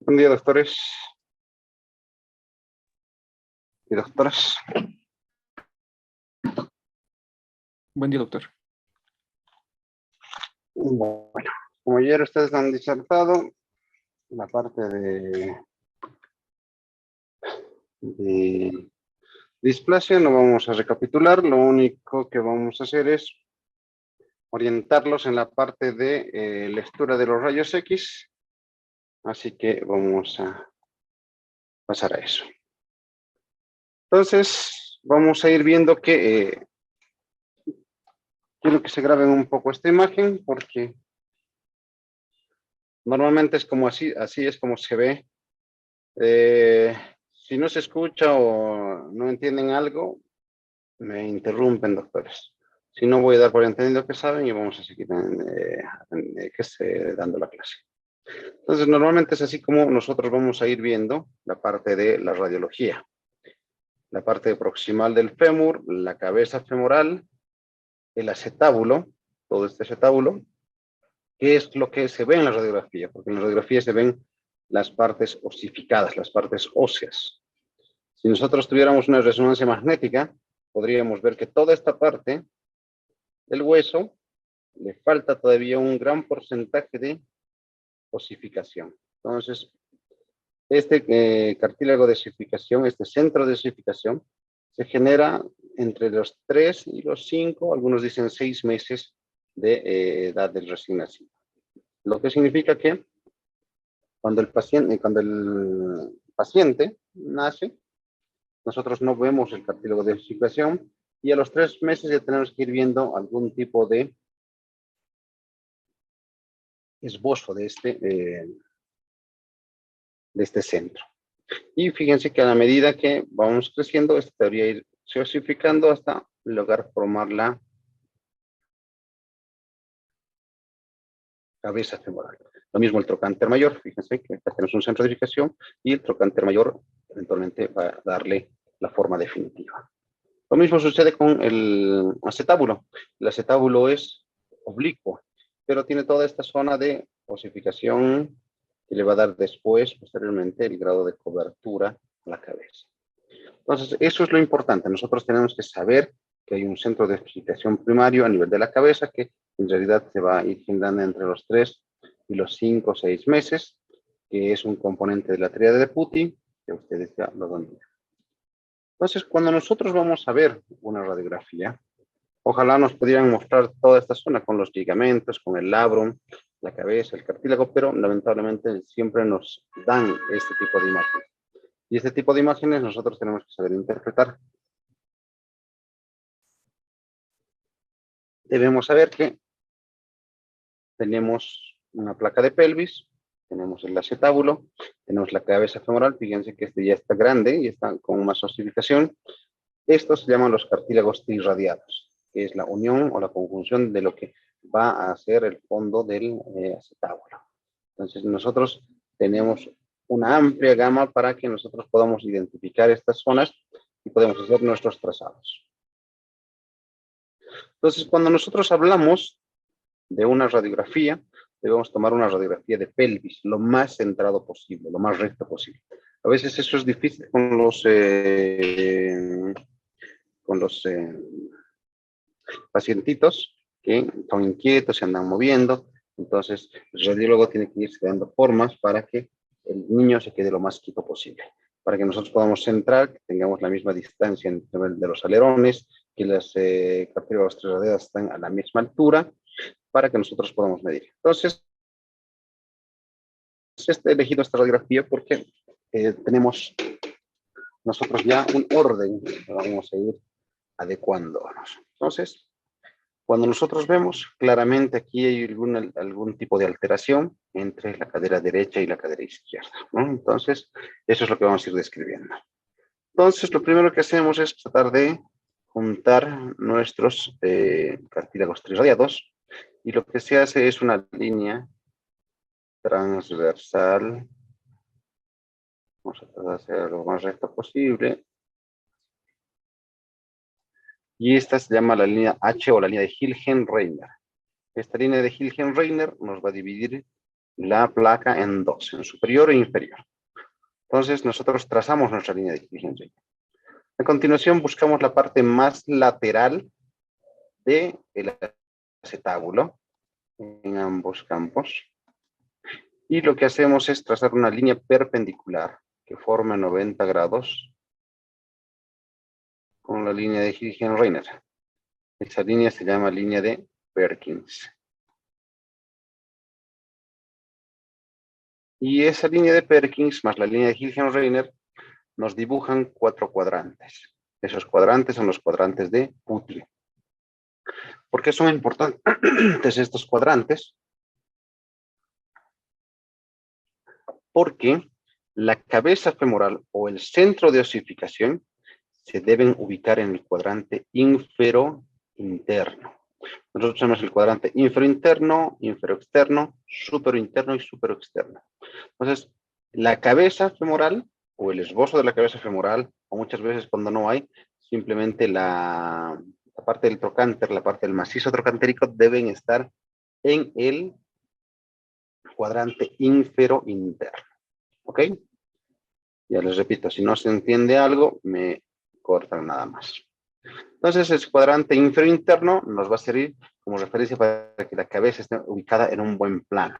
Buen día, doctores y doctoras. Buen día, doctor. Bueno, como ayer ustedes han disertado, la parte de displasia no vamos a recapitular. Lo único que vamos a hacer es orientarlos en la parte de lectura de los rayos X. Así que vamos a pasar a eso. Entonces, vamos a ir viendo que quiero que se graben un poco esta imagen porque normalmente es como así es como se ve. Si no se escucha o no entienden algo, me interrumpen, doctores. Si no, voy a dar por entendido que saben y vamos a seguir dando la clase. Entonces, normalmente es así como nosotros vamos a ir viendo la parte de la radiología. La parte proximal del fémur, la cabeza femoral, el acetábulo, todo este acetábulo, que es lo que se ve en la radiografía, porque en la radiografía se ven las partes osificadas, las partes óseas. Si nosotros tuviéramos una resonancia magnética, podríamos ver que toda esta parte del hueso le falta todavía un gran porcentaje de osificación. Entonces, este cartílago de osificación, este centro de osificación, se genera entre los 3 y los 5, algunos dicen 6 meses de edad del recién nacido. Lo que significa que cuando el paciente nace, nosotros no vemos el cartílago de osificación y a los 3 meses ya tenemos que ir viendo algún tipo de esbozo de este centro. Y fíjense que a la medida que vamos creciendo, esta debería ir se osificando hasta lograr formar la cabeza femoral. Lo mismo el trocánter mayor, fíjense que acá tenemos un centro de osificación y el trocánter mayor eventualmente va a darle la forma definitiva. Lo mismo sucede con el acetábulo. El acetábulo es oblicuo, pero tiene toda esta zona de osificación que le va a dar después, posteriormente, el grado de cobertura a la cabeza. Entonces, eso es lo importante. Nosotros tenemos que saber que hay un centro de osificación primario a nivel de la cabeza que en realidad se va a ir generando entre los 3 y los 5 o 6 meses, que es un componente de la tríada de Putti, que ustedes ya lo dominan. Entonces, cuando nosotros vamos a ver una radiografía, ojalá nos pudieran mostrar toda esta zona con los ligamentos, con el labrum, la cabeza, el cartílago, pero lamentablemente siempre nos dan este tipo de imágenes. Y este tipo de imágenes nosotros tenemos que saber interpretar. Debemos saber que tenemos una placa de pelvis, tenemos el acetábulo, tenemos la cabeza femoral, fíjense que este ya está grande y está con más osificación. Estos se llaman los cartílagos trirradiados, que es la unión o la conjunción de lo que va a ser el fondo del acetábulo. Entonces nosotros tenemos una amplia gama para que nosotros podamos identificar estas zonas y podemos hacer nuestros trazados. Entonces, cuando nosotros hablamos de una radiografía, debemos tomar una radiografía de pelvis, lo más centrado posible, lo más recto posible. A veces eso es difícil con los pacientitos que son inquietos, se andan moviendo. Entonces, el radiólogo tiene que irse dando formas para que el niño se quede lo más quieto posible, para que nosotros podamos centrar, que tengamos la misma distancia entre de los alerones, que las cartílagos trirradiadas están a la misma altura, para que nosotros podamos medir. Entonces, he elegido esta radiografía porque tenemos nosotros ya un orden que vamos a ir adecuándonos. Entonces, cuando nosotros vemos, claramente aquí hay algún tipo de alteración entre la cadera derecha y la cadera izquierda, ¿no? Entonces, eso es lo que vamos a ir describiendo. Entonces, lo primero que hacemos es tratar de juntar nuestros cartílagos trirradiados y lo que se hace es una línea transversal. Vamos a tratar de hacer lo más recto posible. Y esta se llama la línea H o la línea de Hilgen-Reiner. Esta línea de Hilgen-Reiner nos va a dividir la placa en dos, en superior e inferior. Entonces nosotros trazamos nuestra línea de Hilgen Reiner. A continuación buscamos la parte más lateral del acetábulo en ambos campos. Y lo que hacemos es trazar una línea perpendicular que forma 90 grados con la línea de Hilgen Reiner. Esa línea se llama línea de Perkins. Y esa línea de Perkins más la línea de Hilgen Reiner nos dibujan 4 cuadrantes. Esos cuadrantes son los cuadrantes de Putty. ¿Por qué son importantes estos cuadrantes? Porque la cabeza femoral o el centro de osificación se deben ubicar en el cuadrante infero-interno. Nosotros tenemos el cuadrante infero-interno, infero-externo, supero-interno y supero-externo. Entonces, la cabeza femoral o el esbozo de la cabeza femoral, o muchas veces cuando no hay, simplemente la parte del trocánter, la parte del macizo trocantérico deben estar en el cuadrante infero-interno. ¿Ok? Ya les repito, si no se entiende algo, me cortan nada más. Entonces, el cuadrante infero-interno nos va a servir como referencia para que la cabeza esté ubicada en un buen plano.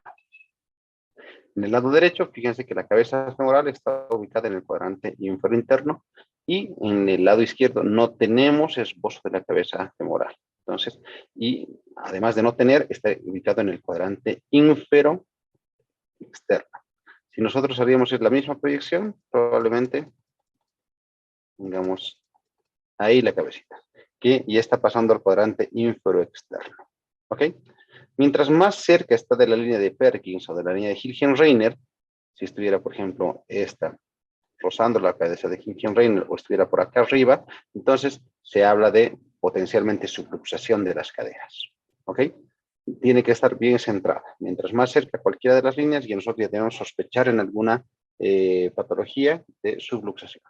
En el lado derecho, fíjense que la cabeza femoral está ubicada en el cuadrante infero-interno y en el lado izquierdo no tenemos esbozo de la cabeza femoral. Entonces, y además de no tener, está ubicado en el cuadrante infero-externo. Si nosotros haríamos la misma proyección, probablemente tengamos ahí la cabecita, que ya está pasando al cuadrante infero-externo. ¿Ok? Mientras más cerca está de la línea de Perkins o de la línea de Hilgen Reiner, si estuviera, por ejemplo, esta rozando la cabeza de Hilgen Reiner o estuviera por acá arriba, entonces se habla de potencialmente subluxación de las caderas. ¿Ok? Tiene que estar bien centrada. Mientras más cerca cualquiera de las líneas, y nosotros ya debemos sospechar en alguna patología de subluxación.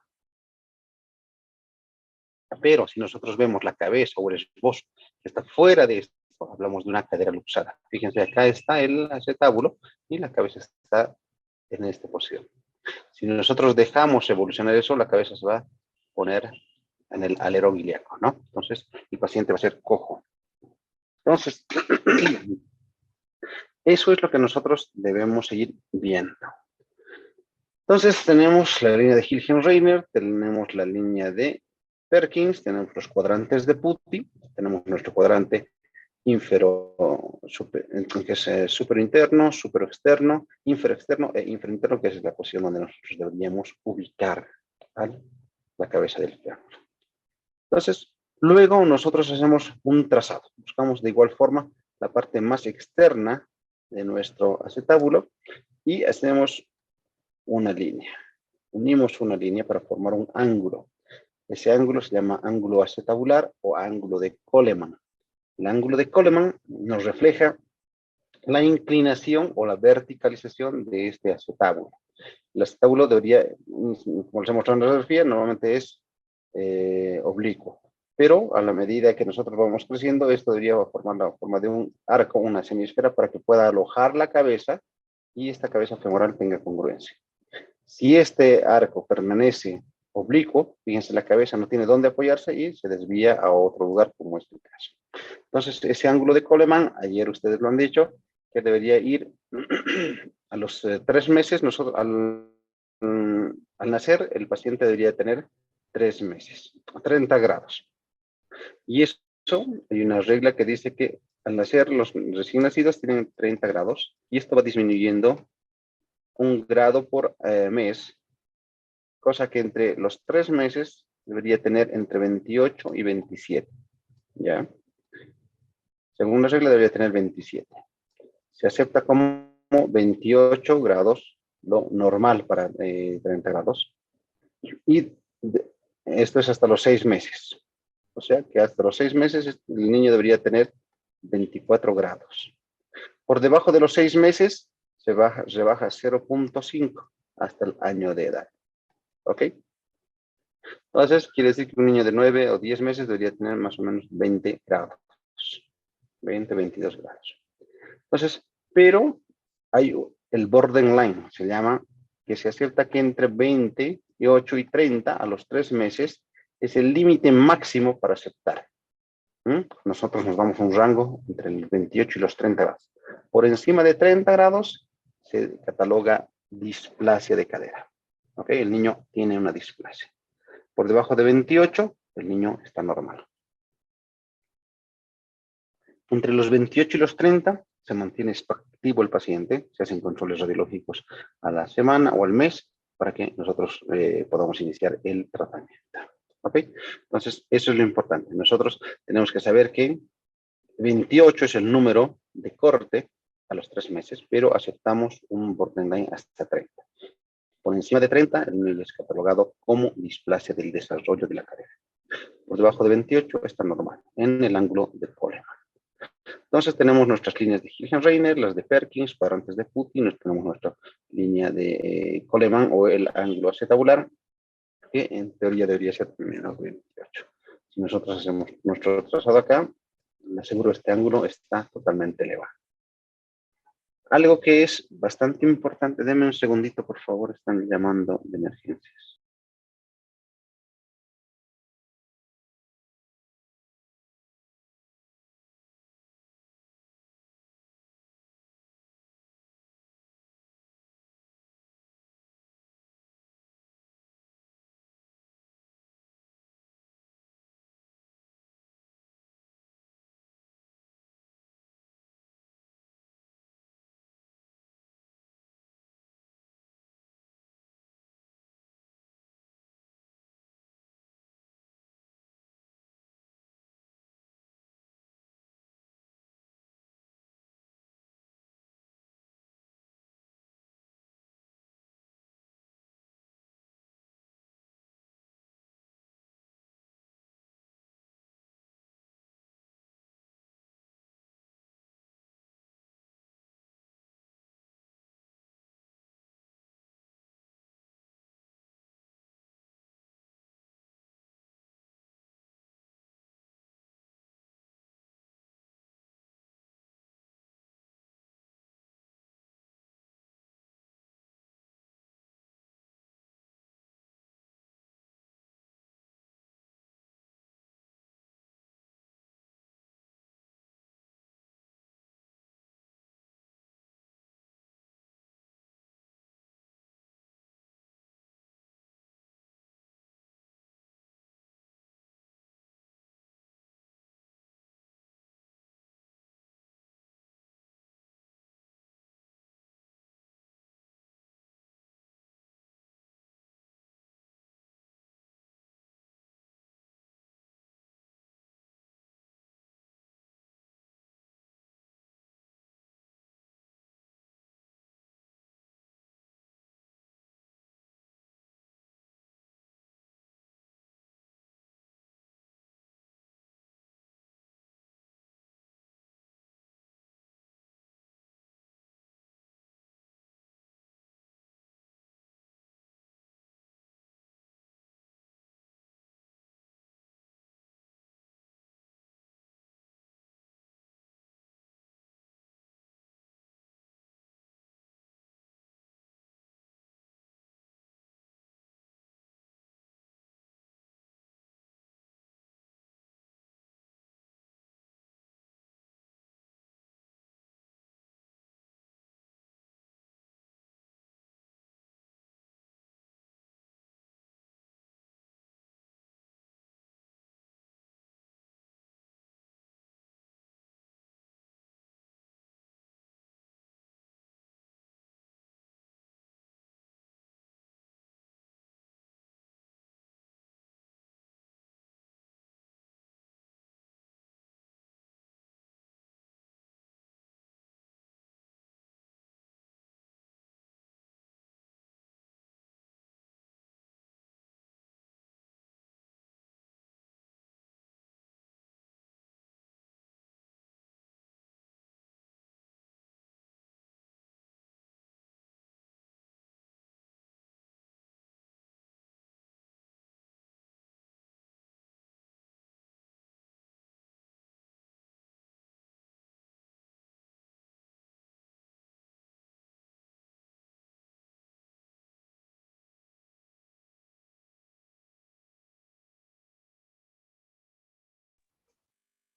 Pero si nosotros vemos la cabeza o el esbozo que está fuera de esto, hablamos de una cadera luxada. Fíjense, acá está el acetábulo y la cabeza está en esta posición. Si nosotros dejamos evolucionar eso, la cabeza se va a poner en el alero ilíaco, ¿no? Entonces, el paciente va a ser cojo. Entonces, eso es lo que nosotros debemos seguir viendo. Entonces, tenemos la línea de Hilgen Reiner, tenemos la línea de Perkins, tenemos los cuadrantes de Putty, tenemos nuestro cuadrante que es superinterno, superexterno, inferoexterno e inferinterno, que es la posición donde nosotros deberíamos ubicar, ¿vale?, la cabeza del fémur. Entonces, luego nosotros hacemos un trazado. Buscamos de igual forma la parte más externa de nuestro acetábulo y hacemos una línea. Unimos una línea para formar un ángulo. Ese ángulo se llama ángulo acetabular o ángulo de Coleman. El ángulo de Coleman nos refleja la inclinación o la verticalización de este acetábulo. El acetábulo debería, como les he mostrado en la radiografía, normalmente es oblicuo. Pero a la medida que nosotros vamos creciendo, esto debería formar la forma de un arco, una semisfera, para que pueda alojar la cabeza y esta cabeza femoral tenga congruencia. Si este arco permanece oblicuo, fíjense, la cabeza no tiene dónde apoyarse y se desvía a otro lugar, como es el caso. Entonces, ese ángulo de Coleman, ayer ustedes lo han dicho, que debería ir a los 3 meses. Nosotros, al nacer, el paciente debería tener 3 meses, 30 grados. Y eso, hay una regla que dice que al nacer los recién nacidos tienen 30 grados y esto va disminuyendo 1 grado por mes, cosa que entre los 3 meses debería tener entre 28 y 27, ¿ya? Según la regla debería tener 27. Se acepta como 28 grados, lo normal para 30 grados. Y esto es hasta los 6 meses. O sea que hasta los 6 meses el niño debería tener 24 grados. Por debajo de los 6 meses se rebaja 0.5 hasta el año de edad. ¿Ok? Entonces, quiere decir que un niño de 9 o 10 meses debería tener más o menos 20 grados. 20, 22 grados. Entonces, pero hay el borderline, se llama, que se acepta que entre 28 y 30 a los 3 meses es el límite máximo para aceptar. Nosotros nos damos un rango entre el 28 y los 30 grados. Por encima de 30 grados se cataloga displasia de cadera. ¿Ok? El niño tiene una displasia. Por debajo de 28, el niño está normal. Entre los 28 y los 30 se mantiene activo el paciente, se hacen controles radiológicos a la semana o al mes para que nosotros podamos iniciar el tratamiento. ¿Ok? Entonces, eso es lo importante. Nosotros tenemos que saber que 28 es el número de corte a los 3 meses, pero aceptamos un borderline hasta 30. Por encima de 30, el niño es catalogado como displasia del desarrollo de la cadera. Por debajo de 28 está normal, en el ángulo de Coleman. Entonces tenemos nuestras líneas de Hilgen-Reiner, las de Perkins, cuadrantes de Putty, tenemos nuestra línea de Coleman o el ángulo acetabular, que en teoría debería ser menos 28. Si nosotros hacemos nuestro trazado acá, le aseguro este ángulo está totalmente elevado. Algo que es bastante importante, denme un segundito, por favor, están llamando de emergencias.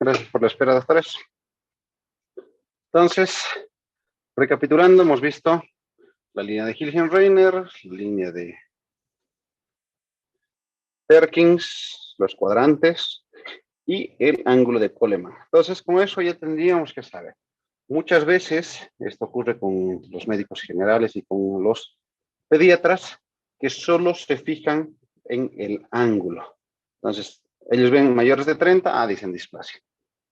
Gracias por la espera, doctores. Entonces, recapitulando, hemos visto la línea de Hilgenreiner, la línea de Perkins, los cuadrantes y el ángulo de Coleman. Entonces, con eso ya tendríamos que saber. Muchas veces, esto ocurre con los médicos generales y con los pediatras, que solo se fijan en el ángulo. Entonces, ellos ven mayores de 30, dicen displasia.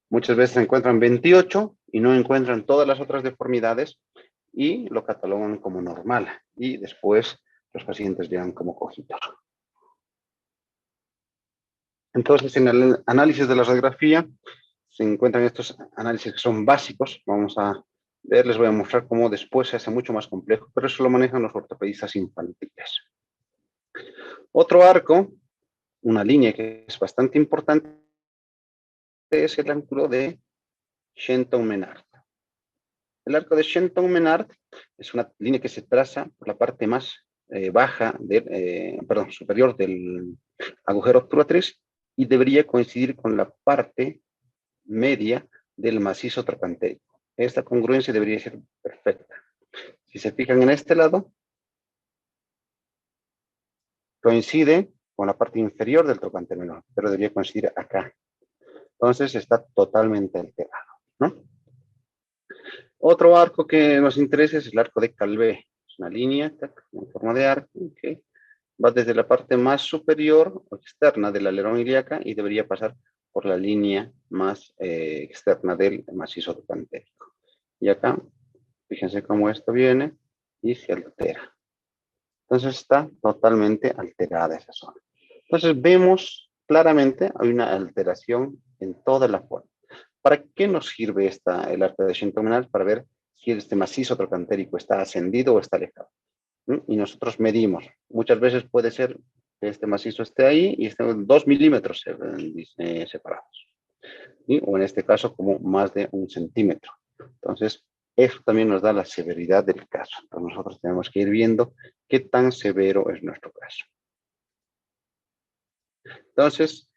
Muchas veces encuentran 28 y no encuentran todas las otras deformidades y lo catalogan como normal. Y después los pacientes llegan como cogitor. Entonces, en el análisis de la radiografía se encuentran estos análisis que son básicos. Vamos a ver, les voy a mostrar cómo después se hace mucho más complejo, pero eso lo manejan los ortopedistas infantiles. Otro arco, una línea que es bastante importante, es el ángulo de Shenton-Menard. El arco de Shenton-Menard es una línea que se traza por la parte más baja, superior del agujero obturatriz y debería coincidir con la parte media del macizo trocantérico. Esta congruencia debería ser perfecta. Si se fijan en este lado, coincide con la parte inferior del trocánter menor, pero debería coincidir acá. Entonces está totalmente alterado, ¿no? Otro arco que nos interesa es el arco de Calvé. Es una línea en forma de arco que va desde la parte más superior o externa del alerón ilíaca y debería pasar por la línea más externa del macizo trocantérico. Y acá, fíjense cómo esto viene y se altera. Entonces está totalmente alterada esa zona. Entonces vemos claramente hay una alteración en toda la forma. ¿Para qué nos sirve el arco de Shenton-Menard? Para ver si este macizo trocantérico está ascendido o está alejado. Y nosotros medimos. Muchas veces puede ser que este macizo esté ahí y estén 2 milímetros separados. O en este caso como más de 1 centímetro. Entonces, eso también nos da la severidad del caso. Entonces nosotros tenemos que ir viendo qué tan severo es nuestro caso. Entonces,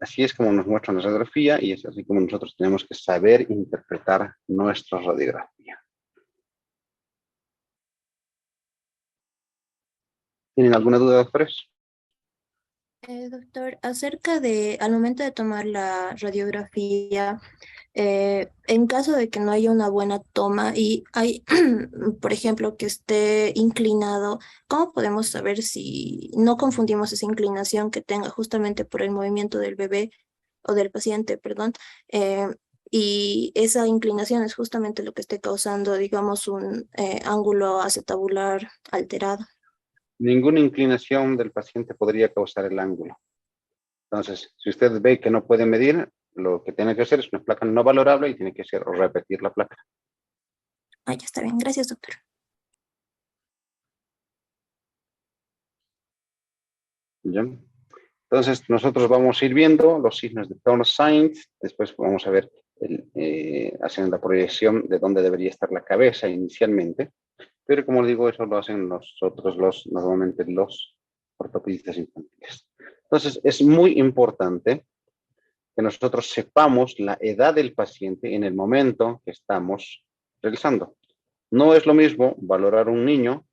así es como nos muestran la radiografía y es así como nosotros tenemos que saber interpretar nuestra radiografía. ¿Tienen alguna duda, doctores? Doctor, acerca de, al momento de tomar la radiografía, en caso de que no haya una buena toma y hay, por ejemplo, que esté inclinado, ¿cómo podemos saber si no confundimos esa inclinación que tenga justamente por el movimiento del bebé o del paciente, perdón? Y esa inclinación es justamente lo que esté causando, digamos, un ángulo acetabular alterado. Ninguna inclinación del paciente podría causar el ángulo. Entonces, si usted ve que no puede medir, lo que tiene que hacer es una placa no valorable y tiene que repetir la placa. Ah, ya está bien. Gracias, doctor. ¿Ya? Entonces, nosotros vamos a ir viendo los signos de Turner Signs, después vamos a ver, haciendo la proyección de dónde debería estar la cabeza inicialmente, pero como digo, eso lo hacen normalmente los ortopedistas infantiles. Entonces, es muy importante que nosotros sepamos la edad del paciente en el momento que estamos realizando. No es lo mismo valorar un niño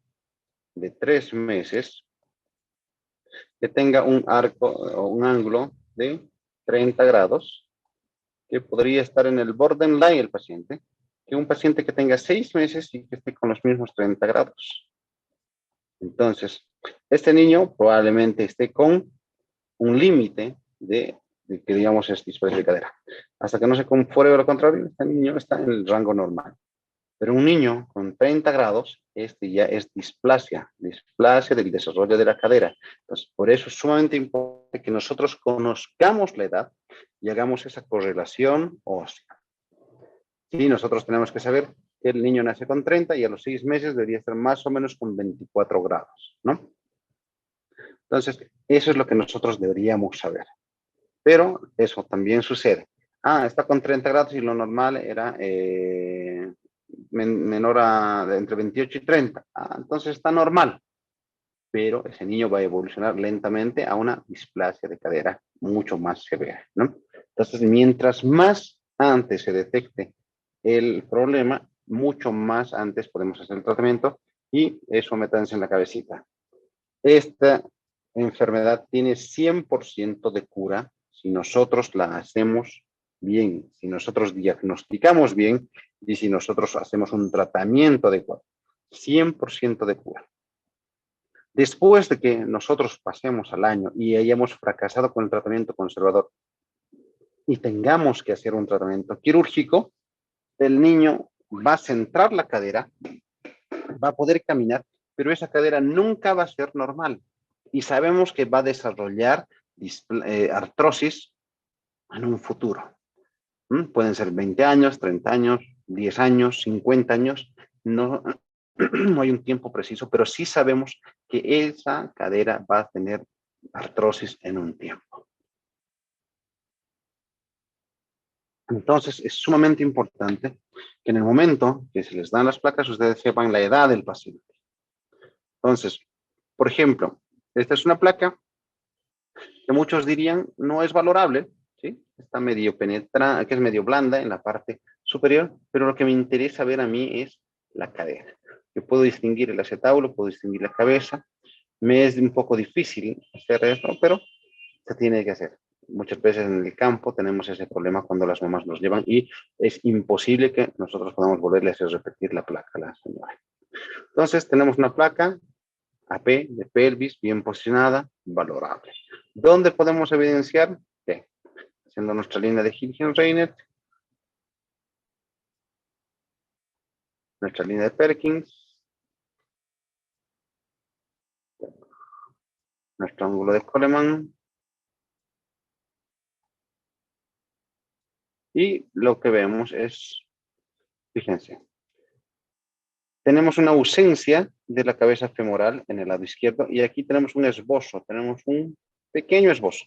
de 3 meses que tenga un arco o un ángulo de 30 grados, que podría estar en el borderline el paciente, que un paciente que tenga 6 meses y que esté con los mismos 30 grados. Entonces, este niño probablemente esté con un límite de que digamos es displasia de cadera. Hasta que no se compruebe lo contrario, este niño está en el rango normal. Pero un niño con 30 grados, este ya es displasia del desarrollo de la cadera. Entonces, por eso es sumamente importante que nosotros conozcamos la edad y hagamos esa correlación ósea. Sí, nosotros tenemos que saber que el niño nace con 30 y a los 6 meses debería estar más o menos con 24 grados, ¿no? Entonces, eso es lo que nosotros deberíamos saber. Pero eso también sucede. Está con 30 grados y lo normal era menor de entre 28 y 30. Entonces está normal. Pero ese niño va a evolucionar lentamente a una displasia de cadera mucho más severa, ¿no? Entonces, mientras más antes se detecte el problema, mucho más antes podemos hacer el tratamiento y eso métanse en la cabecita. Esta enfermedad tiene 100% de cura si nosotros la hacemos bien, si nosotros diagnosticamos bien y si nosotros hacemos un tratamiento adecuado. 100% de cura. Después de que nosotros pasemos al año y hayamos fracasado con el tratamiento conservador y tengamos que hacer un tratamiento quirúrgico, el niño va a centrar la cadera, va a poder caminar, pero esa cadera nunca va a ser normal. Y sabemos que va a desarrollar artrosis en un futuro. Pueden ser 20 años, 30 años, 10 años, 50 años. No, no hay un tiempo preciso, pero sí sabemos que esa cadera va a tener artrosis en un tiempo. Entonces, es sumamente importante que en el momento que se les dan las placas, ustedes sepan la edad del paciente. Entonces, por ejemplo, esta es una placa que muchos dirían no es valorable, ¿sí? Está medio penetrada, que es medio blanda en la parte superior, pero lo que me interesa ver a mí es la cadera. Yo puedo distinguir el acetábulo, puedo distinguir la cabeza. Me es un poco difícil hacer esto, pero se tiene que hacer. Muchas veces en el campo tenemos ese problema cuando las mamás nos llevan y es imposible que nosotros podamos volverle a hacer repetir la placa a la señora. Entonces tenemos una placa AP de pelvis bien posicionada, valorable. ¿Dónde podemos evidenciar? ¿Qué? Haciendo nuestra línea de Hilgen-Reinert, nuestra línea de Perkins, nuestro ángulo de Coleman, y lo que vemos es, fíjense, tenemos una ausencia de la cabeza femoral en el lado izquierdo y aquí tenemos un esbozo, tenemos un pequeño esbozo.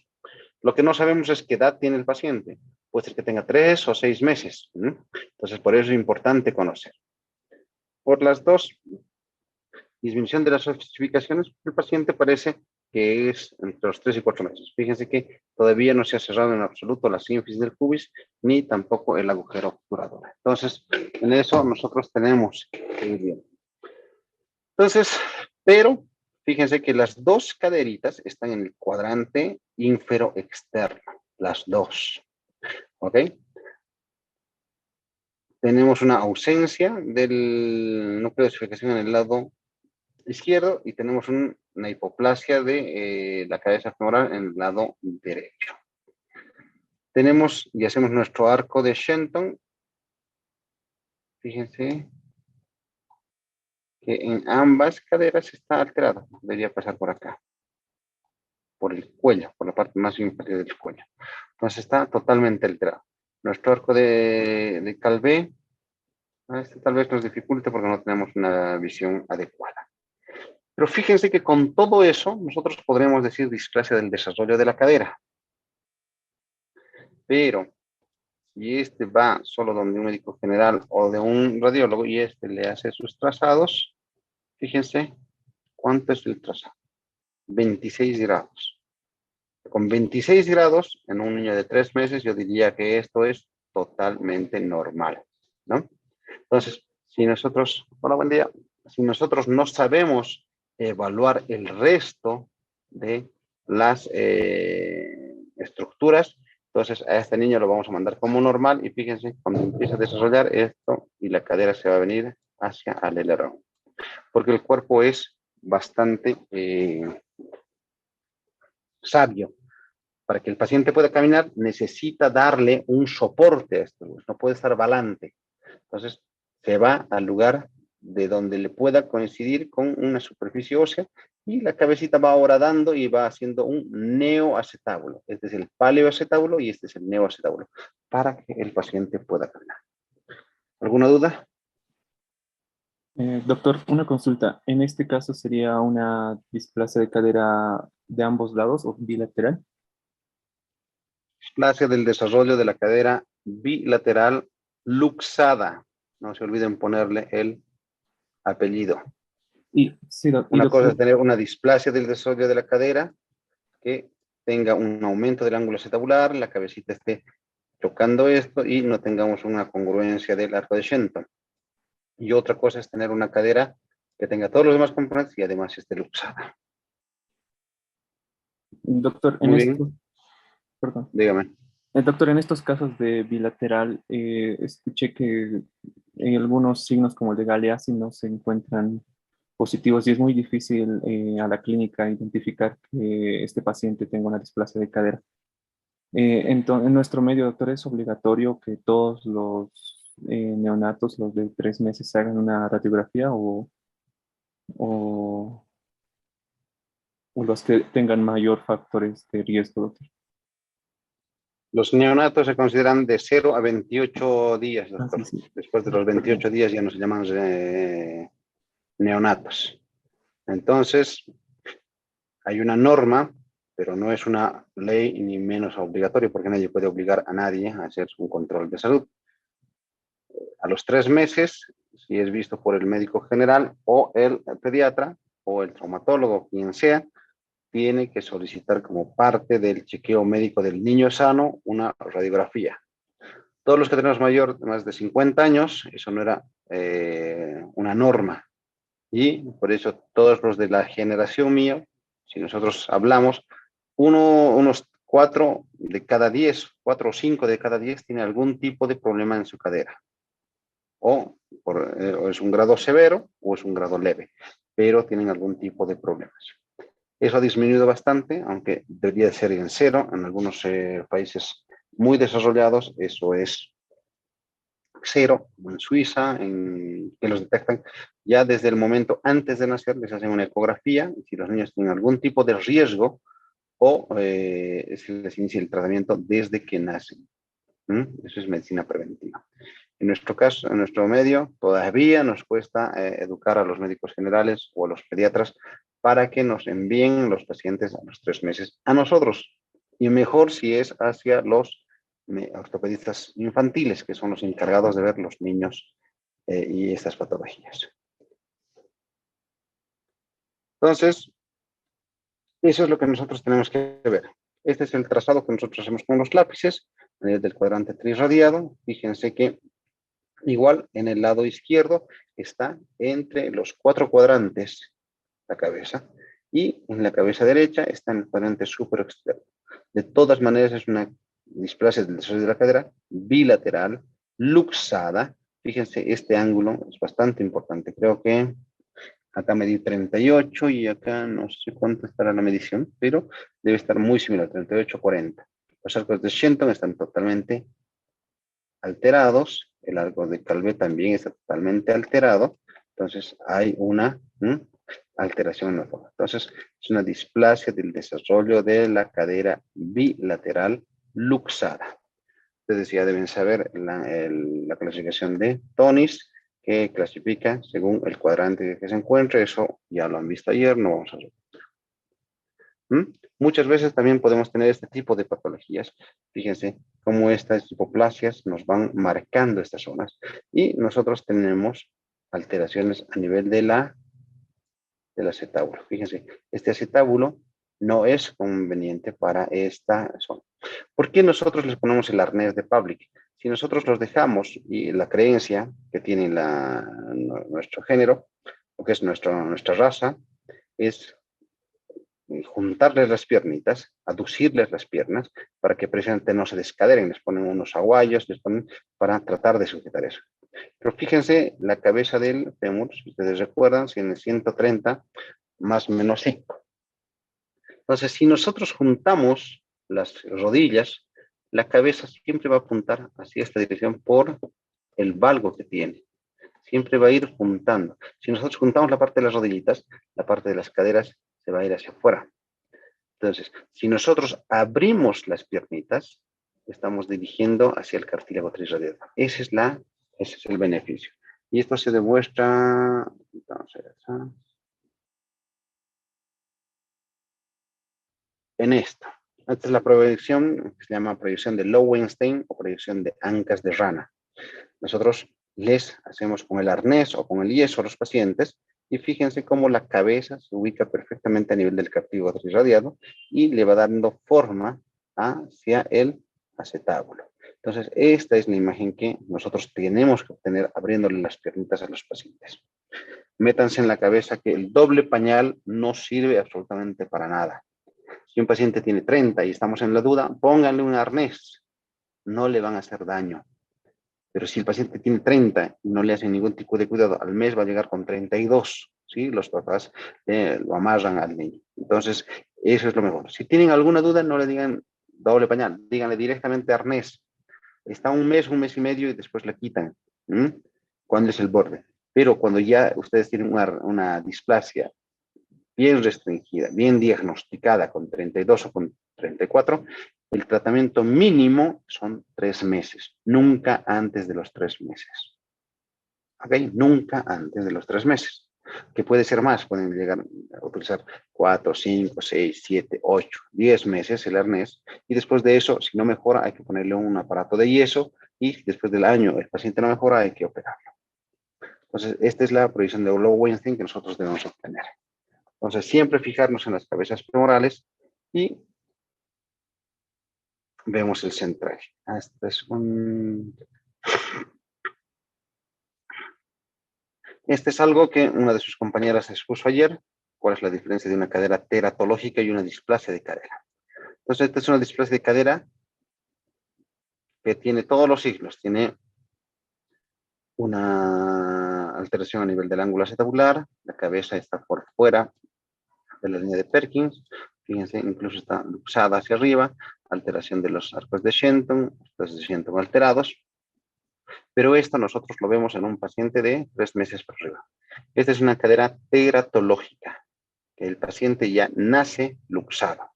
Lo que no sabemos es qué edad tiene el paciente. Puede ser que tenga 3 o 6 meses. Entonces, por eso es importante conocer. Por las dos, disminución de las ossificaciones, el paciente parece que es entre los 3 y 4 meses. Fíjense que todavía no se ha cerrado en absoluto la sínfisis del pubis, ni tampoco el agujero obturador. Entonces, en eso nosotros tenemos que ir bien. Entonces, pero fíjense que las dos caderitas están en el cuadrante ínfero externo, las dos. ¿Ok? Tenemos una ausencia del núcleo de ossificación en el lado izquierdo y tenemos una hipoplasia de la cabeza femoral en el lado derecho. Tenemos y hacemos nuestro arco de Shenton. Fíjense que en ambas caderas está alterado. Debería pasar por acá, por el cuello, por la parte más inferior del cuello. Entonces está totalmente alterado. Nuestro arco de Calvé, este tal vez nos dificulte porque no tenemos una visión adecuada. Pero fíjense que con todo eso, nosotros podremos decir displasia del desarrollo de la cadera. Pero, si este va solo donde un médico general o de un radiólogo y este le hace sus trazados, fíjense cuánto es el trazado. 26 grados. Con 26 grados, en un niño de 3 meses, yo diría que esto es totalmente normal, ¿no? Entonces, si nosotros, hola, buen día, si nosotros no sabemos evaluar el resto de las estructuras, entonces a este niño lo vamos a mandar como normal y fíjense, cuando empieza a desarrollar esto y la cadera se va a venir hacia el alerón, porque el cuerpo es bastante sabio. Para que el paciente pueda caminar, necesita darle un soporte a esto, no puede estar balante. Entonces, se va al lugar de donde le pueda coincidir con una superficie ósea y la cabecita va horadando y va haciendo un neoacetábulo. Este es el paleoacetábulo y este es el neoacetábulo, para que el paciente pueda caminar. ¿Alguna duda? Doctor, una consulta. En este caso sería una displasia de cadera de ambos lados o bilateral. Displasia del desarrollo de la cadera bilateral luxada. No se olviden ponerle el apellido. Y, sí, Una cosa es doctor, tener una displasia del desarrollo de la cadera, que tenga un aumento del ángulo acetabular, la cabecita esté chocando esto y no tengamos una congruencia del arco de Shenton. Y otra cosa es tener una cadera que tenga todos los demás componentes y además esté luxada. Doctor, en Muy bien, estos, perdón. dígame. Doctor, en estos casos de bilateral, escuché que en algunos signos como el de Galeazzi no se encuentran positivos y es muy difícil a la clínica identificar que este paciente tenga una displasia de cadera. Entonces, en nuestro medio, doctor, es obligatorio que todos los neonatos, los de 3 meses, hagan una radiografía o, o los que tengan mayor factores de riesgo, doctor. Los neonatos se consideran de 0 a 28 días, Ah, sí, doctor. sí. Después de los 28 días ya no se llaman neonatos. Entonces, hay una norma, pero no es una ley ni menos obligatorio, porque nadie puede obligar a nadie a hacer un control de salud. A los 3 meses, si es visto por el médico general o el pediatra o el traumatólogo, quien sea, tiene que solicitar como parte del chequeo médico del niño sano una radiografía. Todos los que tenemos más de 50 años, eso no era una norma. Y por eso todos los de la generación mía, si nosotros hablamos, unos 4 o 5 de cada 10 tiene algún tipo de problema en su cadera. O es un grado severo o es un grado leve, pero tienen algún tipo de problemas. Eso ha disminuido bastante, aunque debería ser en 0. En algunos países muy desarrollados eso es 0, como en Suiza, que los detectan ya desde el momento antes de nacer, les hacen una ecografía, y si los niños tienen algún tipo de riesgo, o se les inicia el tratamiento desde que nacen. Eso es medicina preventiva. En nuestro caso, en nuestro medio, todavía nos cuesta educar a los médicos generales o a los pediatras para que nos envíen los pacientes a los 3 meses a nosotros. Y mejor si es hacia los ortopedistas infantiles, que son los encargados de ver los niños y estas patologías. Entonces, eso es lo que nosotros tenemos que ver. Este es el trazado que nosotros hacemos con los lápices del cuadrante trirradiado. Fíjense que igual en el lado izquierdo está entre los 4 cuadrantes la cabeza y en la cabeza derecha está en el cuadrante superior externo. De todas maneras es una displasia del desarrollo de la cadera bilateral, luxada. Fíjense, este ángulo es bastante importante. Creo que acá medí 38 y acá no sé cuánto estará la medición, pero debe estar muy similar, 38, 40. Los arcos de Shenton están totalmente alterados, el arco de Calvé también está totalmente alterado, entonces hay una alteración en la forma. Entonces es una displasia del desarrollo de la cadera bilateral luxada. Ustedes ya deben saber la clasificación de Tonis, que clasifica según el cuadrante que se encuentre. Eso ya lo han visto ayer, no vamos a repetir. Muchas veces también podemos tener este tipo de patologías. Fíjense cómo estas hipoplasias nos van marcando estas zonas. Y nosotros tenemos alteraciones a nivel del acetábulo. Fíjense, este acetábulo no es conveniente para esta zona. ¿Por qué nosotros les ponemos el arnés de Pavlik? Si nosotros los dejamos y la creencia que tiene nuestro género, o que es nuestra raza, es juntarles las piernitas, aducirles las piernas, para que precisamente no se descaderen. Les ponen unos aguayos, les ponen para tratar de sujetar eso. Pero fíjense, la cabeza del fémur, si ustedes recuerdan, tiene 130 más o menos 5. Entonces, si nosotros juntamos las rodillas, la cabeza siempre va a apuntar hacia esta dirección por el valgo que tiene. Siempre va a ir juntando. Si nosotros juntamos la parte de las rodillitas, la parte de las caderas se va a ir hacia afuera. Entonces, si nosotros abrimos las piernitas, estamos dirigiendo hacia el cartílago trirradiado. Ese es el beneficio. Y esto se demuestra, en esto. Esta es la proyección que se llama proyección de Lowenstein o proyección de ancas de rana. Nosotros les hacemos con el arnés o con el yeso a los pacientes y fíjense cómo la cabeza se ubica perfectamente a nivel del cartílago trirradiado y le va dando forma hacia el acetábulo. Entonces, esta es la imagen que nosotros tenemos que obtener abriéndole las piernitas a los pacientes. Métanse en la cabeza que el doble pañal no sirve absolutamente para nada. Si un paciente tiene 30 y estamos en la duda, pónganle un arnés. No le van a hacer daño. Pero si el paciente tiene 30 y no le hacen ningún tipo de cuidado, al mes va a llegar con 32, ¿sí? Los papás lo amarran al niño. Entonces, eso es lo mejor. Si tienen alguna duda, no le digan doble pañal, díganle directamente arnés. Está un mes y medio y después la quitan. ¿Cuándo es el borde? Pero cuando ya ustedes tienen una displasia bien restringida, bien diagnosticada con 32 o con 34, el tratamiento mínimo son 3 meses, nunca antes de los 3 meses. ¿Ok? Nunca antes de los 3 meses. Que puede ser más, pueden llegar a utilizar 4, 5, 6, 7, 8, 10 meses el arnés, y después de eso, si no mejora, hay que ponerle un aparato de yeso, y después del año el paciente no mejora, hay que operarlo. Entonces, esta es la proyección de Lowenstein que nosotros debemos obtener. Entonces, siempre fijarnos en las cabezas femorales y vemos el central. Este es algo que una de sus compañeras expuso ayer. ¿Cuál es la diferencia de una cadera teratológica y una displasia de cadera? Entonces, esta es una displasia de cadera que tiene todos los signos. Tiene una alteración a nivel del ángulo acetabular, la cabeza está por fuera de la línea de Perkins, fíjense, incluso está luxada hacia arriba, alteración de los arcos de Shenton, arcos de Shenton alterados, pero esto nosotros lo vemos en un paciente de 3 meses para arriba. Esta es una cadera teratológica, que el paciente ya nace luxado.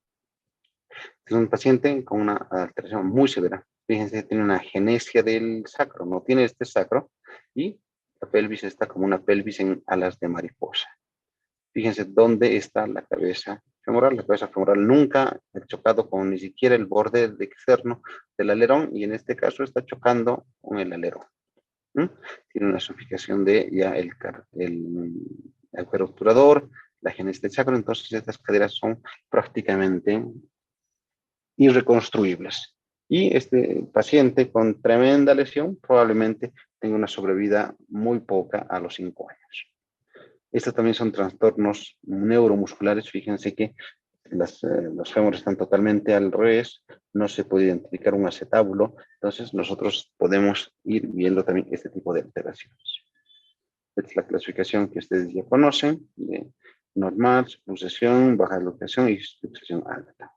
Es un paciente con una alteración muy severa. Fíjense, tiene una agenesia del sacro, no tiene este sacro, y la pelvis está como una pelvis en alas de mariposa. Fíjense dónde está la cabeza femoral. La cabeza femoral nunca ha chocado con ni siquiera el borde externo del alerón, y en este caso está chocando con el alerón. Tiene una sufijación de ya el obturador, la agenesia del sacro. Entonces estas caderas son prácticamente irreconstruibles. Y este paciente con tremenda lesión probablemente tenga una sobrevida muy poca a los 5 años. Estos también son trastornos neuromusculares. Fíjense que los fémures están totalmente al revés, no se puede identificar un acetábulo, entonces nosotros podemos ir viendo también este tipo de alteraciones. Esta es la clasificación que ustedes ya conocen, de normal, subluxación, baja luxación y subluxación alta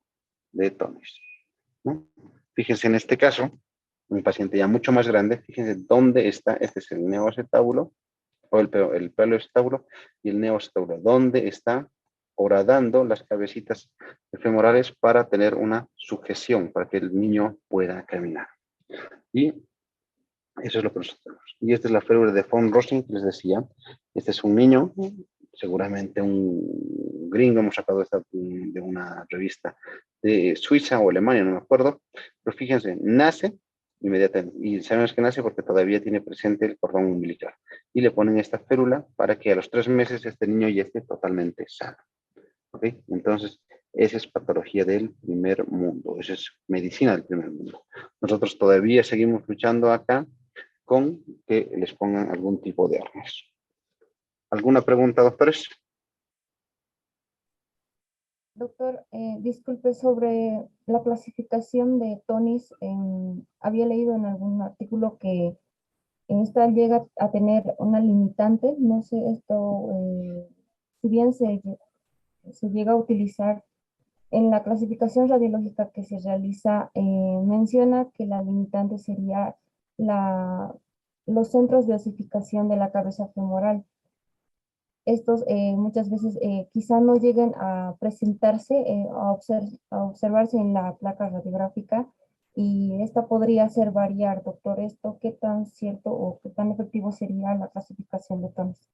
de Tonis, ¿no? Fíjense en este caso, un paciente ya mucho más grande, fíjense dónde está, este es el neoacetábulo, o el paleoestábulo y el neoacetábulo, dónde está horadando las cabecitas femorales para tener una sujeción, para que el niño pueda caminar. Y eso es lo que nosotros tenemos. Y esta es la férula de von Rosen que les decía. Este es un niño, seguramente un gringo, hemos sacado esta de una revista de Suiza o Alemania, no me acuerdo, pero fíjense, nace inmediatamente, y sabemos que nace porque todavía tiene presente el cordón umbilical, y le ponen esta férula para que a los 3 meses este niño ya esté totalmente sano. ¿Ok? Entonces, esa es patología del primer mundo, esa es medicina del primer mundo. Nosotros todavía seguimos luchando acá con que les pongan algún tipo de arnés. ¿Alguna pregunta, doctores? Doctor, disculpe, sobre la clasificación de Tonis, había leído en algún artículo que esta llega a tener una limitante, no sé, esto, si bien se llega a utilizar en la clasificación radiológica que se realiza, menciona que la limitante sería los centros de osificación de la cabeza femoral. Estos muchas veces quizá no lleguen a presentarse, a observarse en la placa radiográfica, y esta podría hacer variar, doctor, esto, ¿qué tan cierto o qué tan efectivo sería la clasificación de Tonis?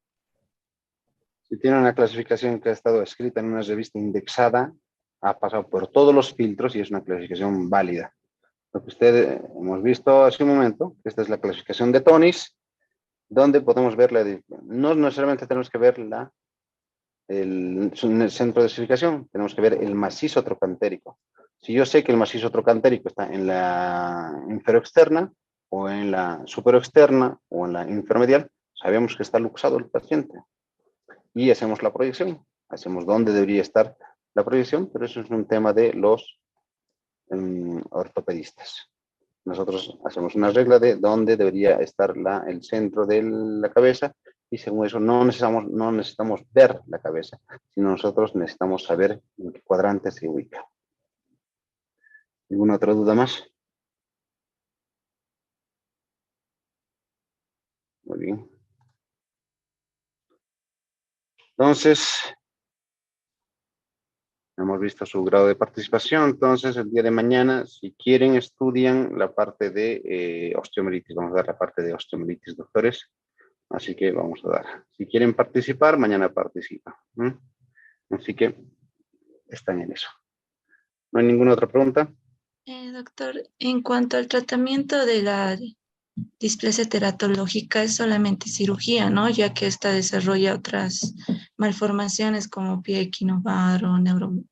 Si tiene una clasificación que ha estado escrita en una revista indexada, ha pasado por todos los filtros y es una clasificación válida. Lo que ustedes hemos visto hace un momento, esta es la clasificación de Tonis, donde podemos ver no necesariamente tenemos que ver el centro de osificación, tenemos que ver el macizo trocantérico. Si yo sé que el macizo trocantérico está en la inferoexterna, o en la superoexterna, o en la intermedial, sabemos que está luxado el paciente. Y hacemos la proyección. Hacemos dónde debería estar la proyección, pero eso es un tema de los ortopedistas. Nosotros hacemos una regla de dónde debería estar el centro de la cabeza, y según eso no necesitamos ver la cabeza, sino nosotros necesitamos saber en qué cuadrante se ubica. ¿Ninguna otra duda más? Muy bien. Entonces, hemos visto su grado de participación. Entonces, el día de mañana, si quieren, estudian la parte de osteomielitis. Vamos a dar la parte de osteomielitis, doctores. Así que vamos a dar. Si quieren participar, mañana participan. Así que están en eso. ¿No hay ninguna otra pregunta? Doctor, en cuanto al tratamiento de la displasia teratológica, es solamente cirugía, ¿no? Ya que esta desarrolla otras malformaciones como pie equinovaro,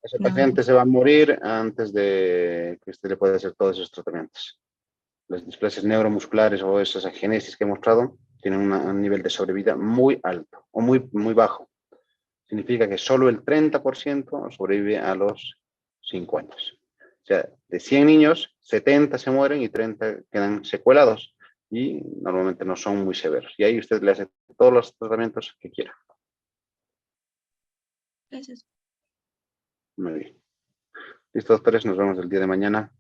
Ese paciente se va a morir antes de que usted le pueda hacer todos esos tratamientos. Las displasias neuromusculares o esas agenesis que he mostrado tienen un nivel de sobrevida muy alto o muy bajo. Significa que solo el 30% sobrevive a los 5 años. O sea, de 100 niños, 70 se mueren y 30 quedan secuelados. Y normalmente no son muy severos. Y ahí usted le hace todos los tratamientos que quiera. Gracias. Muy bien. Listo, doctores, nos vemos el día de mañana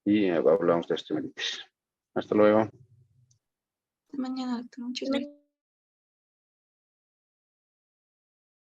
y hablamos de osteomielitis. Hasta luego. Hasta mañana, doctor. Muchas gracias.